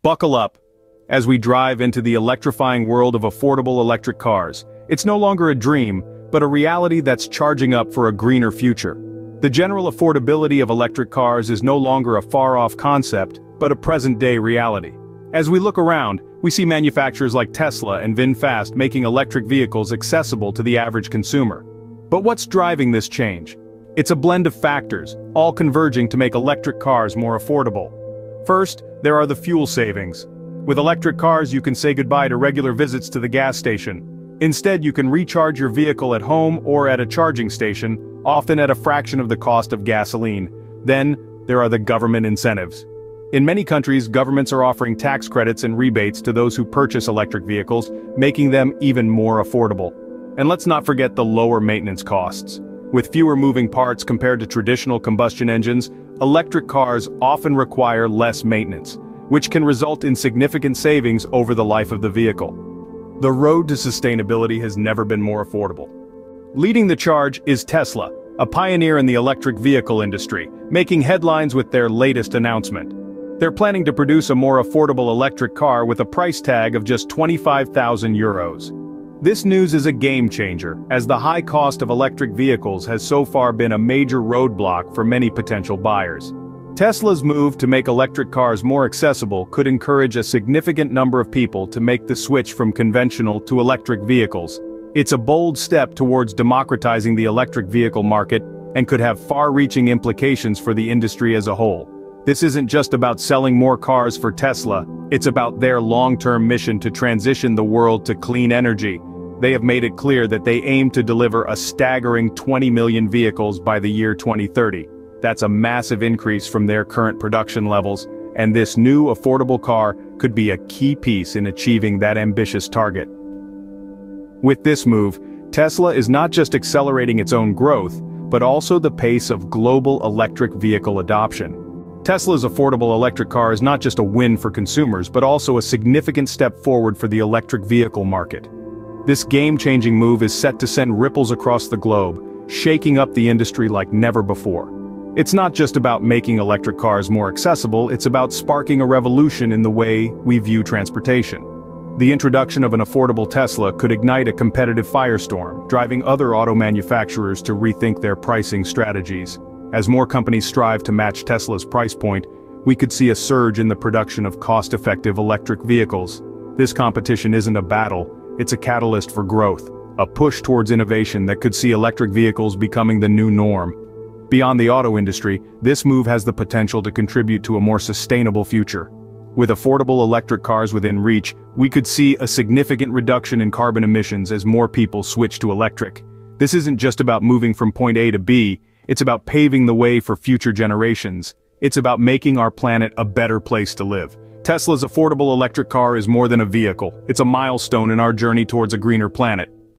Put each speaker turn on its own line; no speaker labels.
Buckle up as we drive into the electrifying world of affordable electric cars. It's no longer a dream, but a reality that's charging up for a greener future. The general affordability of electric cars is no longer a far-off concept, but a present-day reality. As we look around, we see manufacturers like Tesla and VinFast making electric vehicles accessible to the average consumer. But what's driving this change? It's a blend of factors, all converging to make electric cars more affordable. First, there are the fuel savings. With electric cars, you can say goodbye to regular visits to the gas station. Instead, you can recharge your vehicle at home or at a charging station, often at a fraction of the cost of gasoline. Then, there are the government incentives. In many countries, governments are offering tax credits and rebates to those who purchase electric vehicles, making them even more affordable. And let's not forget the lower maintenance costs. With fewer moving parts compared to traditional combustion engines, electric cars often require less maintenance, which can result in significant savings over the life of the vehicle. The road to sustainability has never been more affordable. Leading the charge is Tesla, a pioneer in the electric vehicle industry, making headlines with their latest announcement. They're planning to produce a more affordable electric car with a price tag of just €25,000. This news is a game changer, as the high cost of electric vehicles has so far been a major roadblock for many potential buyers. Tesla's move to make electric cars more accessible could encourage a significant number of people to make the switch from conventional to electric vehicles. It's a bold step towards democratizing the electric vehicle market and could have far-reaching implications for the industry as a whole. This isn't just about selling more cars for Tesla, it's about their long-term mission to transition the world to clean energy. They have made it clear that they aim to deliver a staggering 20 million vehicles by the year 2030. That's a massive increase from their current production levels, and this new affordable car could be a key piece in achieving that ambitious target. With this move, Tesla is not just accelerating its own growth, but also the pace of global electric vehicle adoption. Tesla's affordable electric car is not just a win for consumers, but also a significant step forward for the electric vehicle market. This game-changing move is set to send ripples across the globe, shaking up the industry like never before. It's not just about making electric cars more accessible, it's about sparking a revolution in the way we view transportation. The introduction of an affordable Tesla could ignite a competitive firestorm, driving other auto manufacturers to rethink their pricing strategies. As more companies strive to match Tesla's price point, we could see a surge in the production of cost-effective electric vehicles. This competition isn't a battle, it's a catalyst for growth, a push towards innovation that could see electric vehicles becoming the new norm. Beyond the auto industry, this move has the potential to contribute to a more sustainable future. With affordable electric cars within reach, we could see a significant reduction in carbon emissions as more people switch to electric. This isn't just about moving from point A to B, it's about paving the way for future generations. It's about making our planet a better place to live. Tesla's affordable electric car is more than a vehicle, it's a milestone in our journey towards a greener planet.